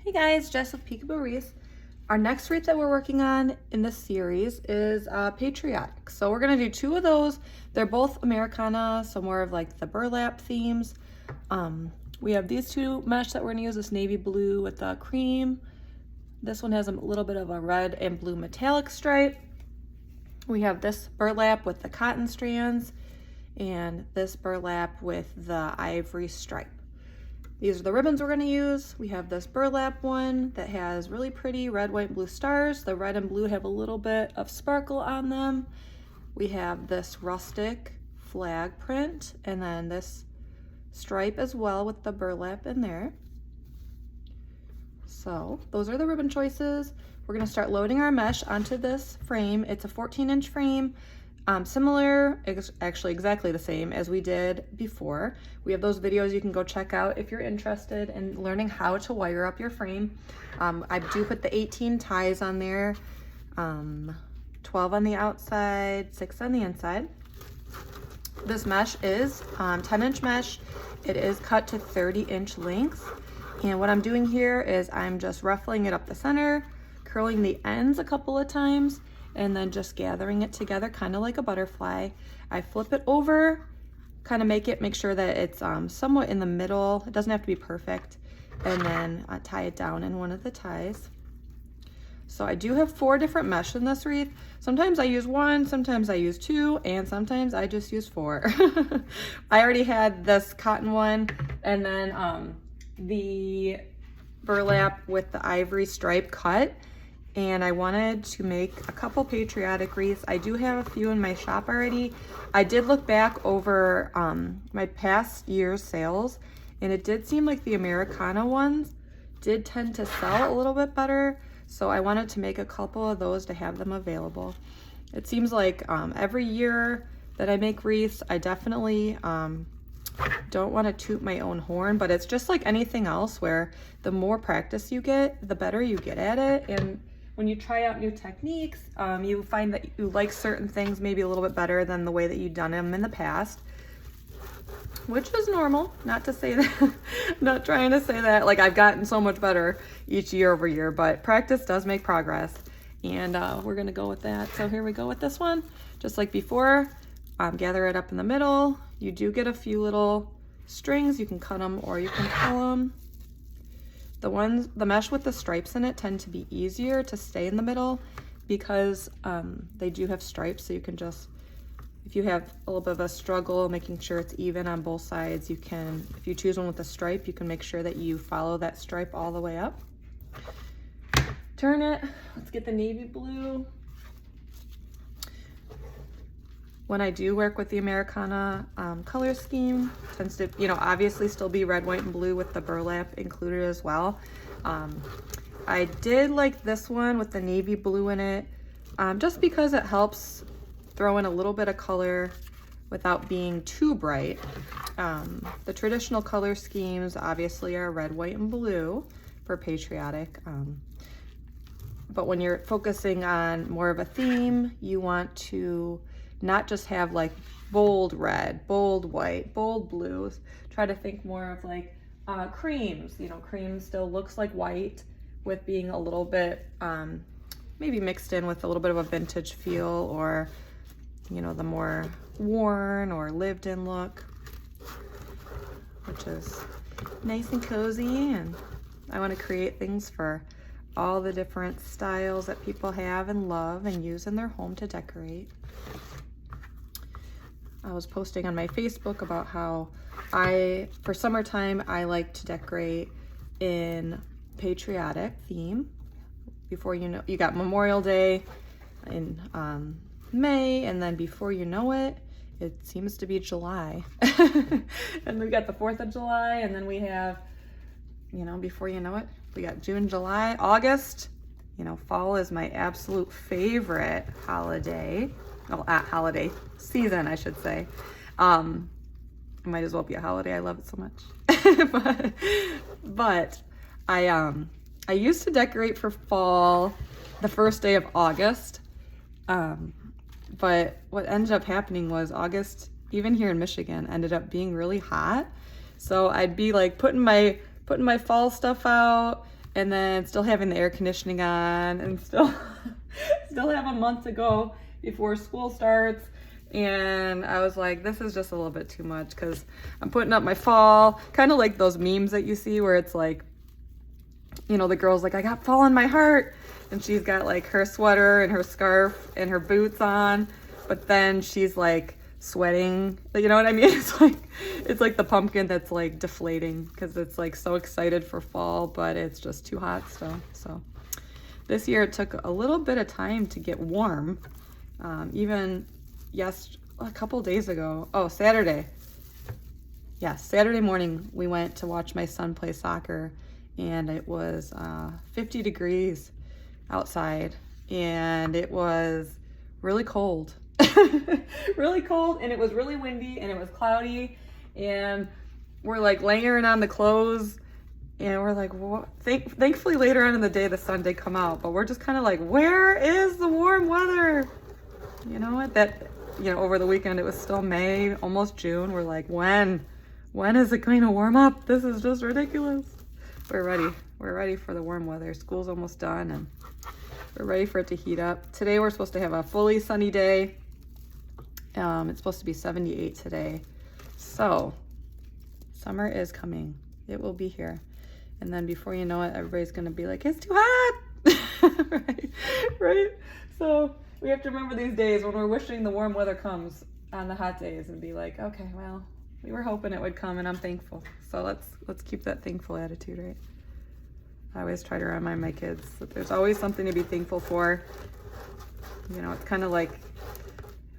Hey guys, Jess with Peekaboo Wreaths. Our next wreath that we're working on in this series is Patriotic. So we're gonna do two of those. They're both Americana, so more of like the burlap themes. We have these two mesh that we're gonna use, this navy blue with the cream. This one has a little bit of a red and blue metallic stripe. We have this burlap with the cotton strands and this burlap with the ivory stripe. These are the ribbons we're going to use. We have this burlap one that has really pretty red, white, and blue stars. The red and blue have a little bit of sparkle on them. We have this rustic flag print and then this stripe as well with the burlap in there. So those are the ribbon choices. We're going to start loading our mesh onto this frame. It's a 14-inch frame. Similar, actually exactly the same as we did before. We have those videos you can go check out if you're interested in learning how to wire up your frame. I do put the 18 ties on there, 12 on the outside, 6 on the inside. This mesh is 10-inch mesh. It is cut to 30-inch lengths. And what I'm doing here is I'm just ruffling it up the center, curling the ends a couple of times, and then just gathering it together kind of like a butterfly. I flip it over, kind of make sure that it's somewhat in the middle. It doesn't have to be perfect. And then I tie it down in one of the ties. So I do have 4 different mesh in this wreath. Sometimes I use 1, sometimes I use 2, and sometimes I just use 4. I already had this cotton one, and then the burlap with the ivory stripe cut. And I wanted to make a couple patriotic wreaths. I do have a few in my shop already. I did look back over my past year's sales, and it did seem like the Americana ones did tend to sell a little bit better. So I wanted to make a couple of those to have them available. It seems like every year that I make wreaths, I definitely don't want to toot my own horn, but it's just like anything else where the more practice you get, the better you get at it. And when you try out new techniques, you find that you like certain things maybe a little bit better than the way that you've done them in the past, which is normal. Not to say that, not trying to say that like I've gotten so much better each year over year, but practice does make progress, and we're gonna go with that. So here we go with this one. Just like before, gather it up in the middle. You do get a few little strings. You can cut them or you can pull them. The mesh with the stripes in it tend to be easier to stay in the middle because they do have stripes, so you can just, if you have a little bit of a struggle making sure it's even on both sides, you can, if you choose one with a stripe, you can make sure that you follow that stripe all the way up. Turn it. Let's get the navy blue. When I do work with the Americana color scheme, tends to, obviously still be red, white, and blue with the burlap included as well. I did like this one with the navy blue in it, just because it helps throw in a little bit of color without being too bright. The traditional color schemes obviously are red, white, and blue for patriotic. But when you're focusing on more of a theme, you want to not just have like bold red, bold white, bold blues. Try to think more of like creams. Cream still looks like white with being a little bit maybe mixed in with a little bit of a vintage feel, or the more worn or lived in look, which is nice and cozy. And I want to create things for all the different styles that people have and love and use in their home to decorate. I was posting on my Facebook about how for summertime, I like to decorate in patriotic theme. Before you know, you got Memorial Day in May, and then before you know it, it seems to be July. And we got the 4th of July, and then we have, before you know it, we got June, July, August. Fall is my absolute favorite holiday. Well, holiday season, I should say. It might as well be a holiday. I love it so much. but I used to decorate for fall the first day of August. But what ended up happening was August, even here in Michigan, ended up being really hot. So I'd be like putting my fall stuff out, and then still having the air conditioning on, and still have a month to go before school starts. And I was like, this is just a little bit too much, because I'm putting up my fall, kind of like those memes that you see where it's like, you know, the girl's like, I got fall in my heart, and she's got like her sweater and her scarf and her boots on, but then she's like sweating, you know what I mean? It's like the pumpkin that's like deflating because it's like so excited for fall, but it's just too hot still. So this year it took a little bit of time to get warm. Even a couple days ago, Saturday morning, we went to watch my son play soccer, and it was 50 degrees outside, and it was really cold. Really cold, and it was really windy, and it was cloudy, and we're like layering on the clothes, and we're like, what? Thankfully later on in the day the sun did come out, but we're just kind of like, where is the warm weather? You know what, over the weekend it was still May, almost June. We're like, when is it going to warm up? This is just ridiculous. We're ready for the warm weather. School's almost done, and we're ready for it to heat up. Today we're supposed to have a fully sunny day. It's supposed to be 78 today. So summer is coming. It will be here. And then before you know it, everybody's gonna be like, it's too hot. right? So we have to remember these days when we're wishing the warm weather comes on the hot days, and be like, okay, well, we were hoping it would come, and I'm thankful. So let's keep that thankful attitude, right? I always try to remind my kids that there's always something to be thankful for. You know, it's kind of like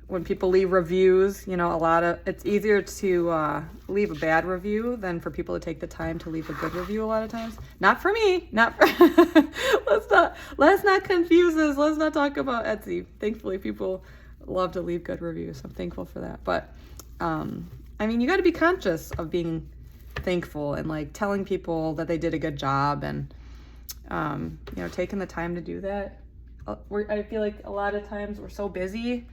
when people leave reviews, you know, it's easier to leave a bad review than for people to take the time to leave a good review a lot of times. Not for me, let's not confuse this. Let's not talk about Etsy. Thankfully, people love to leave good reviews. I'm thankful for that. But, I mean, you got to be conscious of being thankful and like telling people that they did a good job, and, you know, taking the time to do that. I feel like a lot of times we're so busy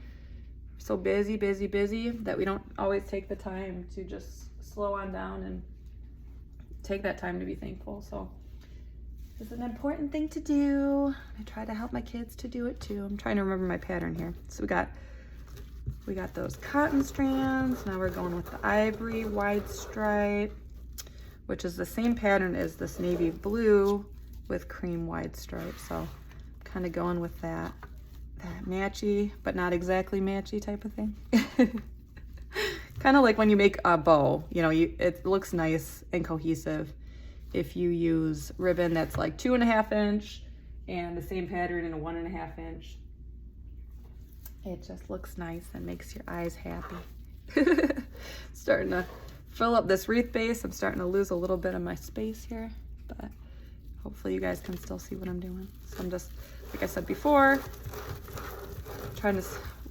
that we don't always take the time to just slow on down and take that time to be thankful. So it's an important thing to do. I try to help my kids to do it too. I'm trying to remember my pattern here. So we got those cotton strands. Now we're going with the ivory wide stripe, which is the same pattern as this navy blue with cream wide stripe. So I'm kind of going with that matchy, but not exactly matchy type of thing. Kind of like when you make a bow, you know, it looks nice and cohesive if you use ribbon that's like 2.5 inch and the same pattern in a 1.5 inch. It just looks nice and makes your eyes happy. Starting to fill up this wreath base. I'm starting to lose a little bit of my space here, but hopefully you guys can still see what I'm doing. So I'm just, like I said before, trying to,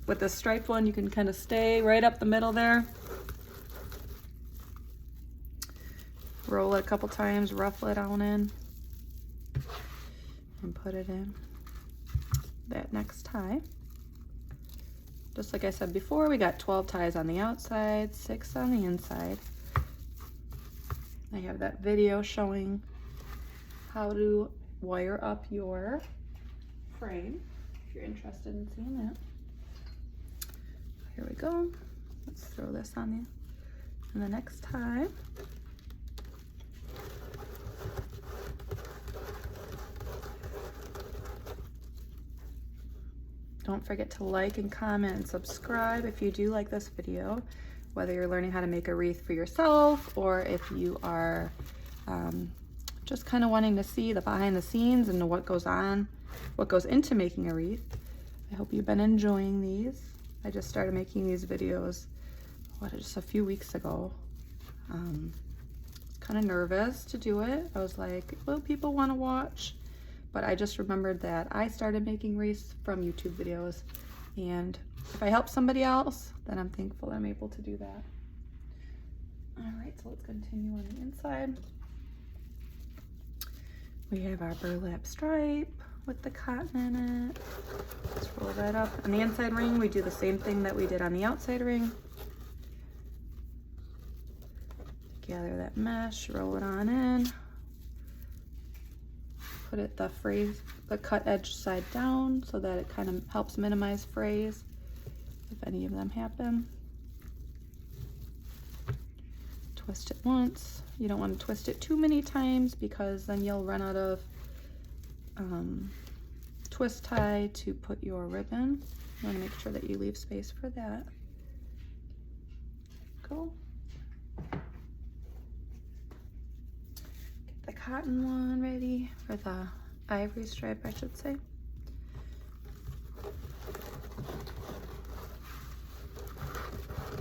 with this striped one, you can kind of stay right up the middle there. Roll it a couple times, ruffle it on in, and put it in that next tie. Just like I said before, we got 12 ties on the outside, 6 on the inside. I have that video showing how to wire up your frame if you're interested in seeing that. Here we go. Let's throw this on you. And the next tie, don't forget to like and comment and subscribe if you do like this video, whether you're learning how to make a wreath for yourself or if you are just kind of wanting to see the behind the scenes and what goes into making a wreath. I hope you've been enjoying these. I just started making these videos, just a few weeks ago. I was kind of nervous to do it. I was like, will people want to watch? But I just remembered that I started making wreaths from YouTube videos, and if I help somebody else, then I'm thankful I'm able to do that. All right, so let's continue on the inside. We have our burlap stripe with the cotton in it. Let's roll that up. On the inside ring, we do the same thing that we did on the outside ring. Gather that mesh, roll it on in. put it the cut edge side down so that it kind of helps minimize frays if any of them happen. Twist it once. You don't want to twist it too many times because then you'll run out of twist tie to put your ribbon. You want to make sure that you leave space for that. Go. Get the cotton one ready, or the ivory stripe, I should say.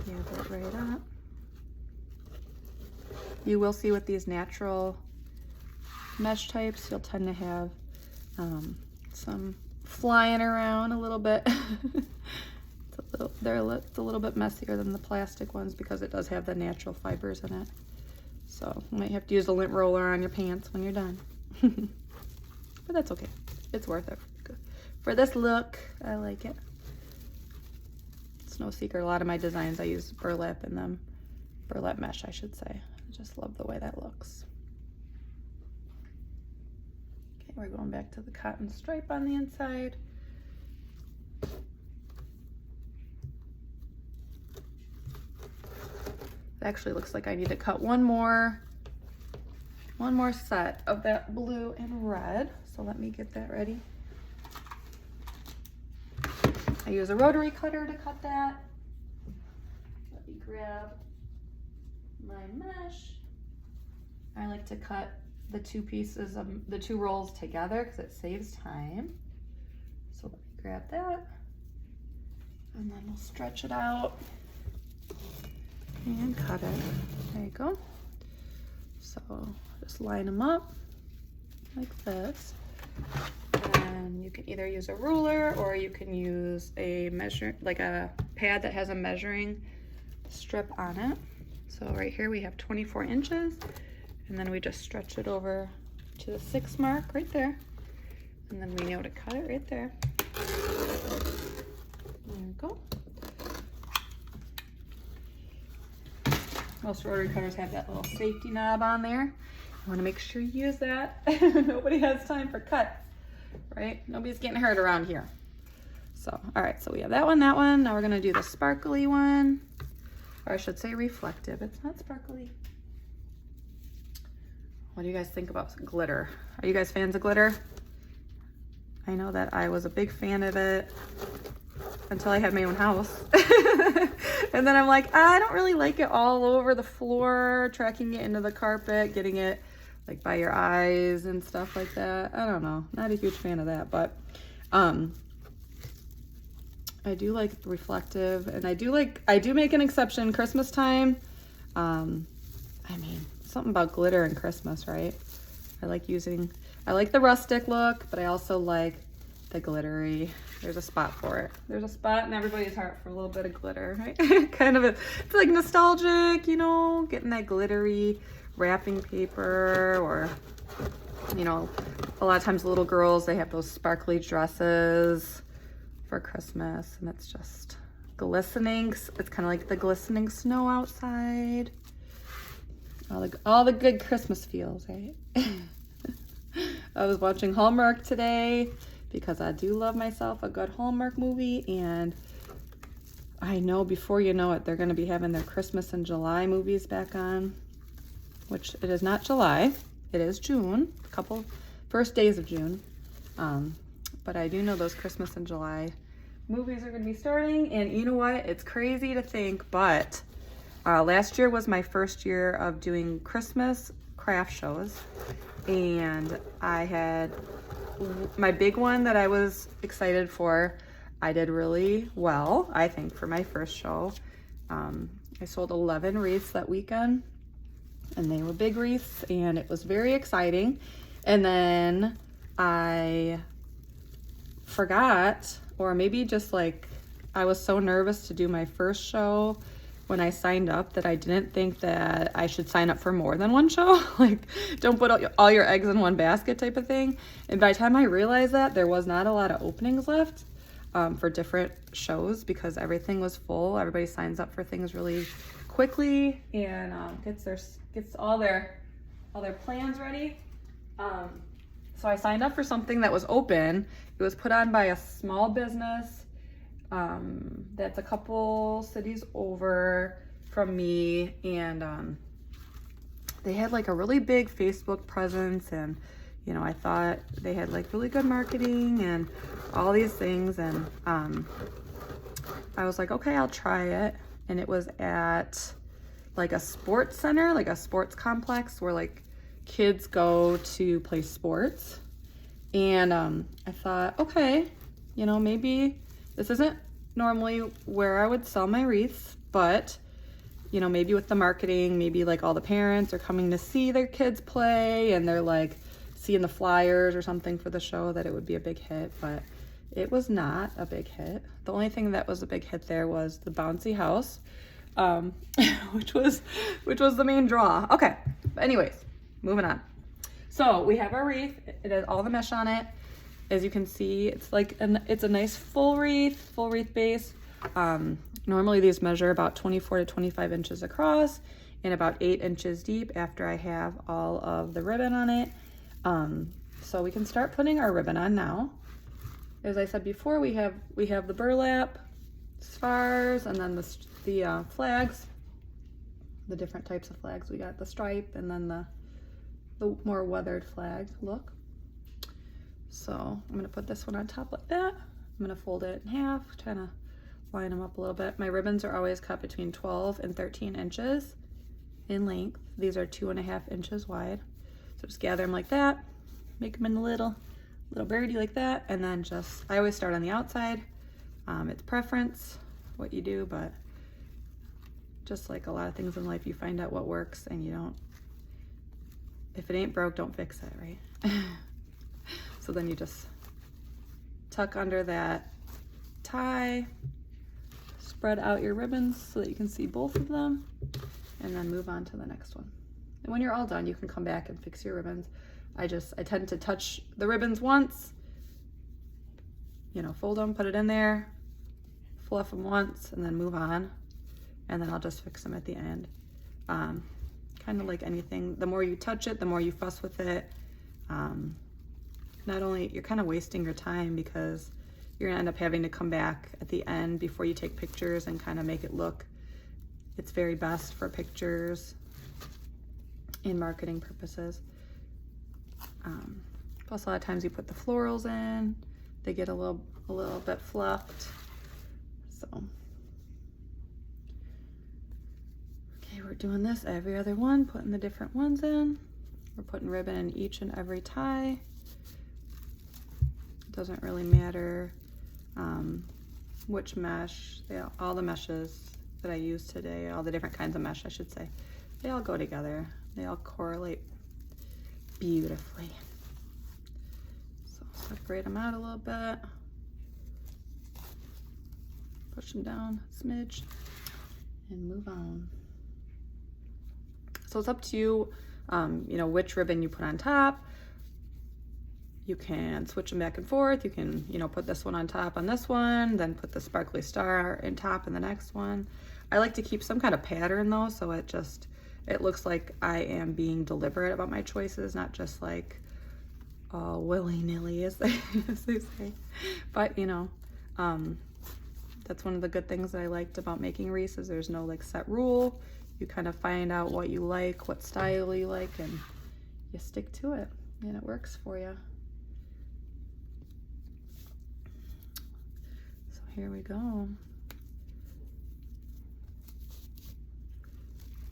Give it right up. You will see with these natural mesh types, you'll tend to have some flying around a little bit. It's a little bit messier than the plastic ones because it does have the natural fibers in it. So you might have to use a lint roller on your pants when you're done. But that's okay. It's worth it. For this look, I like it. It's no secret. A lot of my designs, I use burlap in them. Burlap mesh, I should say. I just love the way that looks. Okay, we're going back to the cotton stripe on the inside. It actually looks like I need to cut one more set of that blue and red. So let me get that ready. I use a rotary cutter to cut that. Let me grab my mesh. I like to cut the two pieces of the two rolls together because it saves time. So let me grab that, and then we'll stretch it out and cut it. There you go. So just line them up like this. And you can either use a ruler or you can use a like a pad that has a measuring strip on it. So right here we have 24 inches, and then we just stretch it over to the 6 mark right there. And then we know to cut it right there. There we go. Most rotary cutters have that little safety knob on there. You want to make sure you use that. Nobody has time for cuts, right? Nobody's getting hurt around here. So, all right, so we have that one, that one. Now we're gonna do the sparkly one, or I should say reflective. It's not sparkly. What do you guys think about glitter? Are you guys fans of glitter? I know that I was a big fan of it until I had my own house. And then I'm like, I don't really like it all over the floor, tracking it into the carpet, getting it like by your eyes and stuff like that. I don't know, not a huge fan of that, but I do like reflective, and I do make an exception Christmas time. I mean, something about glitter and Christmas, right? I like the rustic look, but I also like the glittery. There's a spot for it. There's a spot in everybody's heart for a little bit of glitter, right? It's like nostalgic, you know, getting that glittery wrapping paper, or, you know, a lot of times little girls, they have those sparkly dresses for Christmas, and it's just glistening. It's kind of like the glistening snow outside. All the good Christmas feels, right? I was watching Hallmark today because I do love myself a good Hallmark movie, and I know before you know it, they're going to be having their Christmas in July movies back on, which it is not July, it is June, first days of June. But I do know those Christmas in July movies are going to be starting, and you know what? It's crazy to think, but last year was my first year of doing Christmas craft shows, and I had my big one that I was excited for. I did really well, I think, for my first show. I sold 11 wreaths that weekend, and they were big wreaths, and it was very exciting. And then I forgot, or maybe just like I was so nervous to do my first show when I signed up that I didn't think that I should sign up for more than one show. Like, don't put all your eggs in one basket type of thing. And by the time I realized that, there was not a lot of openings left for different shows because everything was full. Everybody signs up for things really quickly and gets all their plans ready. So I signed up for something that was open. It was put on by a small business that's a couple cities over from me, and they had like a really big Facebook presence, and you know, I thought they had like really good marketing and all these things, and I was like, okay, I'll try it. And it was at like a sports center, like a sports complex where like kids go to play sports. And I thought, okay, you know, maybe this isn't normally where I would sell my wreaths, but you know, maybe with the marketing, maybe like all the parents are coming to see their kids play and they're like seeing the flyers or something for the show, that it would be a big hit. But it was not a big hit. The only thing that was a big hit there was the bouncy house, which was the main draw. Okay, but anyways, moving on. So we have our wreath. It has all the mesh on it. As you can see, it's like it's a nice full wreath base. Normally these measure about 24 to 25 inches across and about 8 inches deep after I have all of the ribbon on it. So we can start putting our ribbon on now. As I said before, we have the burlap, spars, and then the flags, the different types of flags. We got the stripe and then the more weathered flag look. So I'm gonna put this one on top like that. I'm gonna fold it in half, trying to line them up a little bit. My ribbons are always cut between 12 and 13 inches in length. These are 2.5 inches wide. So just gather them like that, make them in a little birdie like that, and then I always start on the outside. It's preference what you do, but just like a lot of things in life, you find out what works, and you don't, if it ain't broke, don't fix it, right? So then you just tuck under that tie, spread out your ribbons so that you can see both of them, and then move on to the next one. And when you're all done, you can come back and fix your ribbons. I tend to touch the ribbons once, you know, fold them, put it in there, fluff them once, and then move on. And then I'll just fix them at the end. Kind of like anything, the more you touch it, the more you fuss with it. Not only, you're kind of wasting your time because you're gonna end up having to come back at the end before you take pictures and kind of make it look, it's very best for pictures and marketing purposes. Plus a lot of times you put the florals in, they get a little bit fluffed. So, okay, we're doing this every other one, putting the different ones in. We're putting ribbon in each and every tie. It doesn't really matter which mesh, all the meshes that I use today, all the different kinds of mesh I should say, they all go together. They all correlate beautifully. So separate them out a little bit, push them down a smidge, and move on. So it's up to you, you know, which ribbon you put on top. You can switch them back and forth. You can, you know, put this one on top on this one, then put the sparkly star in top in the next one. I like to keep some kind of pattern though, so it looks like I am being deliberate about my choices, not just like willy-nilly as they say. But you know, that's one of the good things that I liked about making wreaths, is there's no like set rule. You kind of find out what you like, what style you like, and you stick to it, and it works for you. So here we go.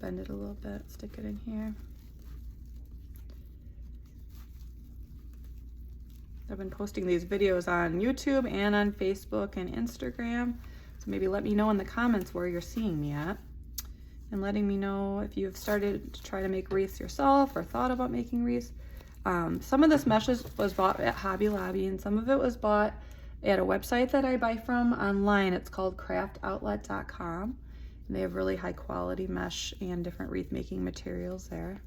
Bend it a little bit, stick it in here. I've been posting these videos on YouTube and on Facebook and Instagram, so maybe let me know in the comments where you're seeing me at, and letting me know if you've started to try to make wreaths yourself or thought about making wreaths. Some of this mesh was bought at Hobby Lobby, and some of it was bought at a website that I buy from online. It's called craftoutlet.com. And they have really high quality mesh and different wreath making materials there.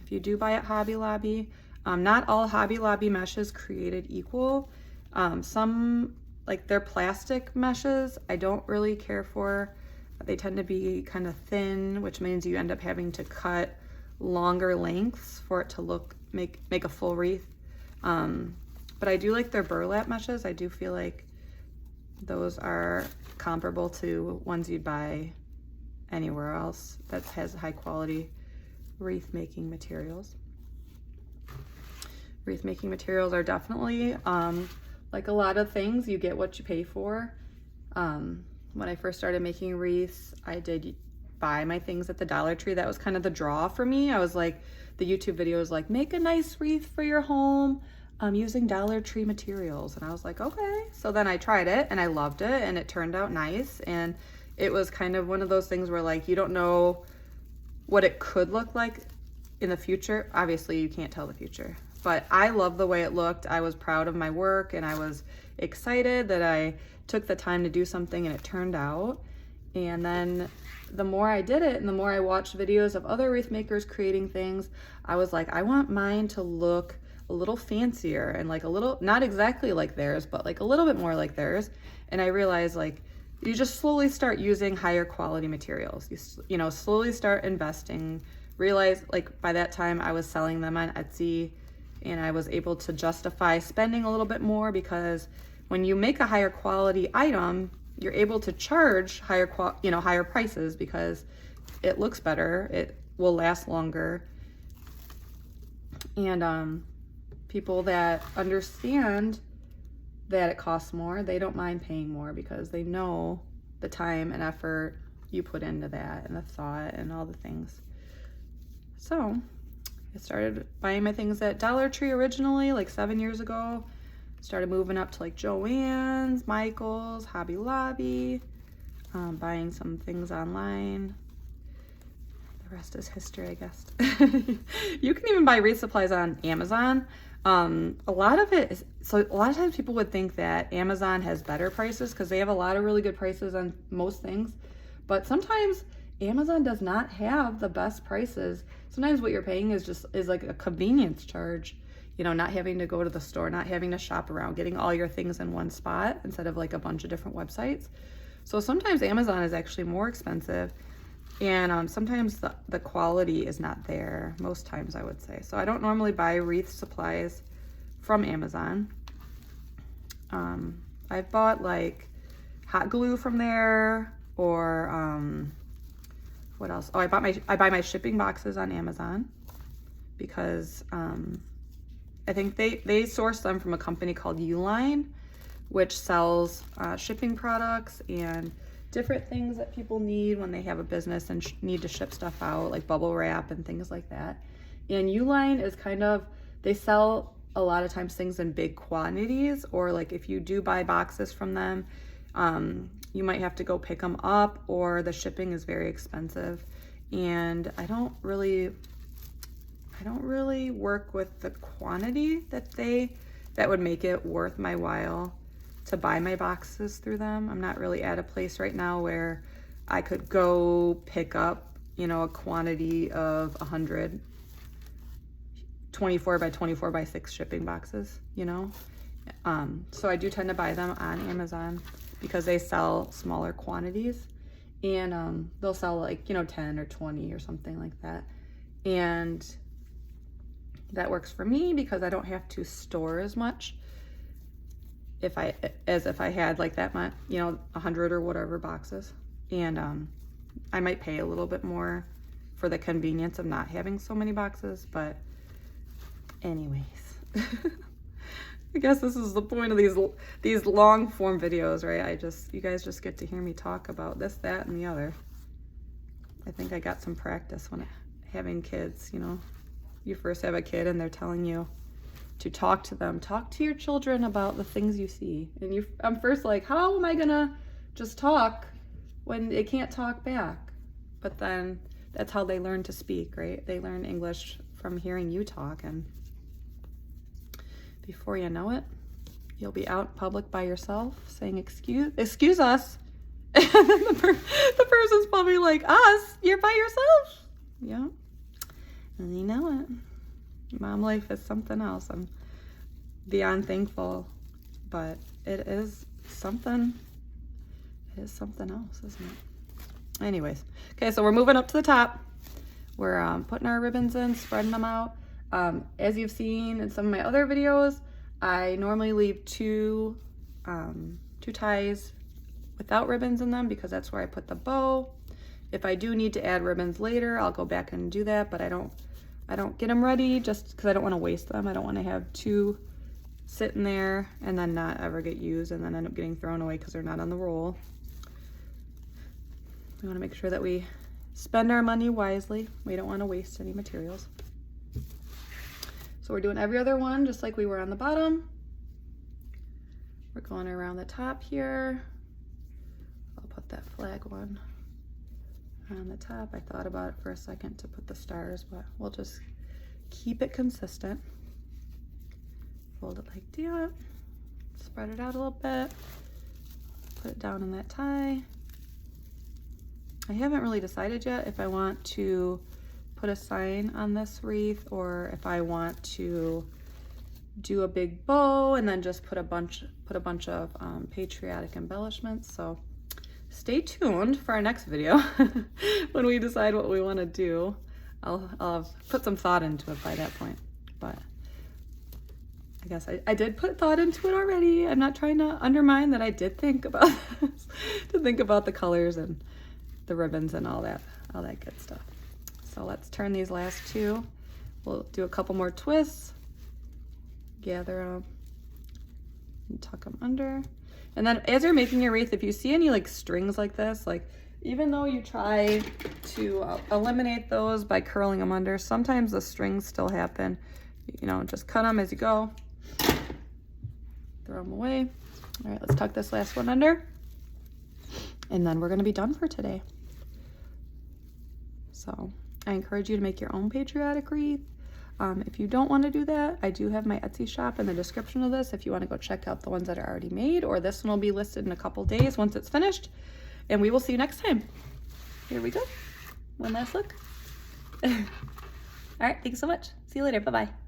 If you do buy at Hobby Lobby, not all Hobby Lobby meshes created equal. Some, like their plastic meshes, I don't really care for. They tend to be kind of thin, which means you end up having to cut longer lengths for it to look make a full wreath. But I do like their burlap meshes. I do feel like those are comparable to ones you'd buy anywhere else that has high quality wreath making materials. Wreath making materials are definitely, like a lot of things, you get what you pay for. When I first started making wreaths, I did buy my things at the Dollar Tree. That was kind of the draw for me. I was like, the YouTube video was like, make a nice wreath for your home using Dollar Tree materials. And I was like, okay. So then I tried it and I loved it and it turned out nice. And it was kind of one of those things where like, you don't know what it could look like in the future. Obviously you can't tell the future, but I love the way it looked. I was proud of my work and I was excited that I took the time to do something and it turned out. And then the more I did it and the more I watched videos of other wreath makers creating things, I was like, I want mine to look a little fancier and like a little, not exactly like theirs, but like a little bit more like theirs. And I realized like, you just slowly start using higher quality materials. You know, slowly start investing, realize like by that time I was selling them on Etsy and I was able to justify spending a little bit more, because when you make a higher quality item, you're able to charge higher prices because it looks better, it will last longer. And people that understand that it costs more, they don't mind paying more because they know the time and effort you put into that and the thought and all the things. So I started buying my things at Dollar Tree originally, like 7 years ago. Started moving up to like Joann's, Michael's, Hobby Lobby, buying some things online. The rest is history, I guess. You can even buy wreath supplies on Amazon. A lot of it is, so a lot of times people would think that Amazon has better prices because they have a lot of really good prices on most things, but sometimes Amazon does not have the best prices. Sometimes what you're paying is like a convenience charge, you know, not having to go to the store, not having to shop around, getting all your things in one spot instead of like a bunch of different websites. So sometimes Amazon is actually more expensive, and sometimes the quality is not there, most times I would say. So I don't normally buy wreath supplies from Amazon. I've bought like hot glue from there, or what else? Oh, I buy my shipping boxes on Amazon because I think they source them from a company called Uline, which sells shipping products and different things that people need when they have a business and need to ship stuff out, like bubble wrap and things like that. And Uline is kind of, they sell a lot of times things in big quantities, or like if you do buy boxes from them, you might have to go pick them up, or the shipping is very expensive. And I don't really work with the quantity that would make it worth my while to buy my boxes through them. I'm not really at a place right now where I could go pick up, you know, a quantity of 100 24 by 24 by 6 shipping boxes, you know. So I do tend to buy them on Amazon because they sell smaller quantities, and they'll sell like, you know, 10 or 20 or something like that. And that works for me because I don't have to store as much as if I had like that much, you know, 100 or whatever boxes. And I might pay a little bit more for the convenience of not having so many boxes, but anyways. I guess this is the point of these long form videos, right? You guys just get to hear me talk about this, that, and the other. I think I got some practice when having kids, you know. You first have a kid and they're telling you to talk to them. Talk to your children about the things you see. And I'm first like, how am I gonna just talk when they can't talk back? But then that's how they learn to speak, right? They learn English from hearing you talk, and before you know it, you'll be out in public by yourself saying, excuse us. And then the person's probably like, us? You're by yourself? Yeah. And you know it. Mom life is something else. I'm beyond thankful, but it is something else, isn't it? Anyways, okay, so we're moving up to the top. We're putting our ribbons in, spreading them out. As you've seen in some of my other videos, I normally leave two ties without ribbons in them because that's where I put the bow. If I do need to add ribbons later, I'll go back and do that, but I don't get them ready just because I don't want to waste them. I don't want to have two sitting there and then not ever get used and then end up getting thrown away because they're not on the roll. We want to make sure that we spend our money wisely. We don't want to waste any materials. So we're doing every other one just like we were on the bottom. We're going around the top here. I'll put that flag one on the top. I thought about it for a second to put the stars, but we'll just keep it consistent. Fold it like that. Spread it out a little bit. Put it down in that tie. I haven't really decided yet if I want to put a sign on this wreath or if I want to do a big bow and then just put a bunch of patriotic embellishments. So stay tuned for our next video when we decide what we want to do. I'll have put some thought into it by that point, but I guess I did put thought into it already. I'm not trying to undermine that I did think about this, to think about the colors and the ribbons and all that good stuff. So let's turn these last two. We'll do a couple more twists, gather them and tuck them under. And then as you're making your wreath, if you see any like strings like this, like even though you try to eliminate those by curling them under, sometimes the strings still happen. You know, just cut them as you go. Throw them away. All right, let's tuck this last one under. And then we're gonna be done for today. So I encourage you to make your own patriotic wreath. If you don't want to do that, I do have my Etsy shop in the description of this if you want to go check out the ones that are already made, or this one will be listed in a couple days once it's finished. And we will see you next time. Here we go. One last look. All right, thanks so much. See you later. Bye-bye.